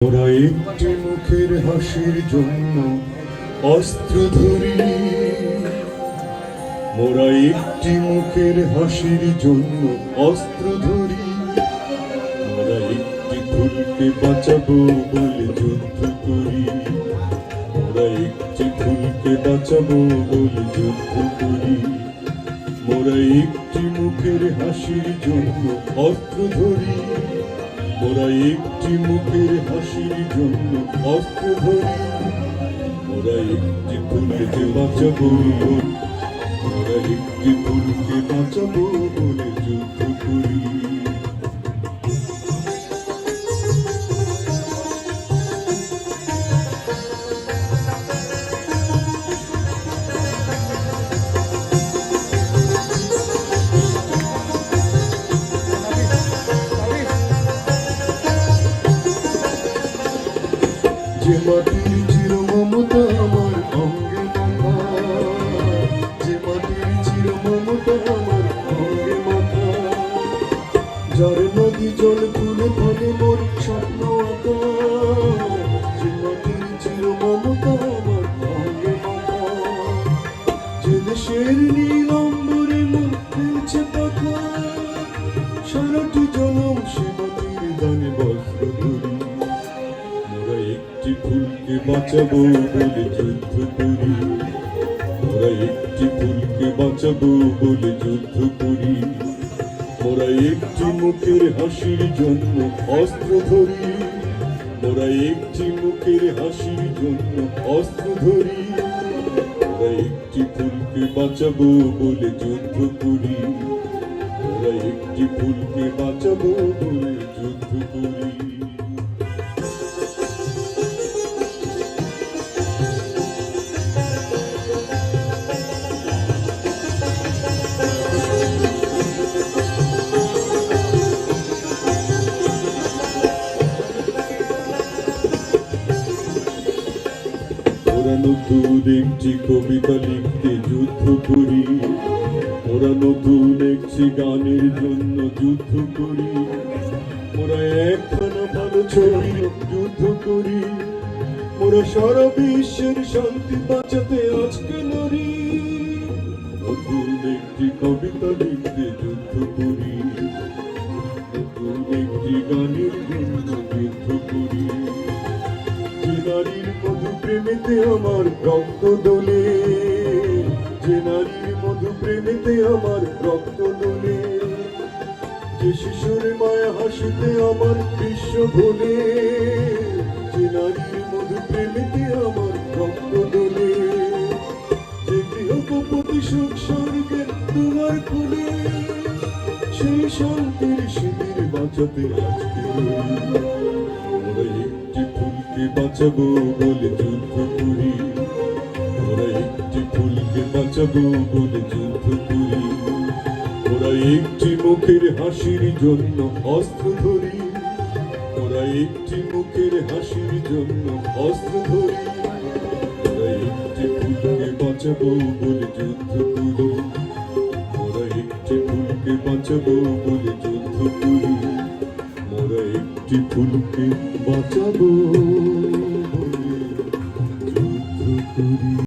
ওরা একটি মুখের হাসির জন্য অস্ত্র ধরি, মোরা একটি মুখের হাসির জন্য অস্ত্র ধরি, মোরা একটি ফুলকে বাঁচাবো বলে যুদ্ধ করি, মোরা একটি ফুলকে বাঁচাবো বলে যুদ্ধ করি, মোরা একটি মুখের হাসির জন্য অস্ত্র ধরি, মোরা একটি মুখের হাসির জন্য অস্ত্র ধরি, মোরা একটি ফুলকে বাঁচাবো, মোরা একটি ফুলকে বাঁচাবো বলে যুদ্ধ করি। যে মাটির চির মমতা আমার অঙ্গে মাথা, যে মাটির চির মমতা আমার অঙ্গে মাথা, যার নদী জল ফুলে ফলে মোর স্বপ্ন আঁকা, যে মাটির চির মমতা আমার অঙ্গে মাথা, যে দেশের নীল অম্বরে মোর ফেলছে পাখা, সারাটি জনম সে মাটির দানে বস্ত্র ধরি, মোরা একটি ফুলকে বাঁচাবো বলে যুদ্ধ করি, মোরা একটি ফুলকে বাঁচাবো বলে যুদ্ধ করি, মোরা একটি মুখের হাসির জন্য অস্ত্র ধরি, মোরা একটি মুখের হাসির জন্য অস্ত্র ধরি, মোরা একটি ফুলকে বাঁচাবো বলে যুদ্ধ করি, মোরা একটি ফুলকে বাঁচাবো বলে যুদ্ধ করি। ওরা নতুন একটি কবিতা লিখতে যুদ্ধ করি, ওরা নতুন একটি গানের জন্য যুদ্ধ করি, ওরা একখানা ভালো ছবি যুদ্ধ করি, ওরা সারা বিশ্বের শান্তি বাঁচাতে আজকে লড়ি, নতুন একটি কবিতা লিখতে যুদ্ধ করি, নতুন একটি গানের জন্য যুদ্ধ করি, যে নারীর মধু প্রেমেতে আমার রক্ত দোলে, যে নারীর মধু প্রেমেতে আমার রক্ত দোলে, যে শিশুর মায়া হাসিতে আমার বিশ্ব ভোলে, যে নারীর মধু প্রেমেতে আমার রক্ত দোলে, যে গৃহপতি সুখ স্বর্গে দুয়ার খুলে, সেই শান্তির শিবির বাঁচাতে আজকে মোরা একটি ফুলকে বাঁচাবো বলে যুদ্ধ করি, মোরা একটি ফুলকে বাঁচাবো বলে যুদ্ধ করি, মোরা একটি মুখের হাসির জন্য অস্ত্র ধরি, মোরা একটি মুখের হাসির জন্য অস্ত্র ধরি, মোরা একটি ফুলকে বাঁচাবো বলে যুদ্ধ করি।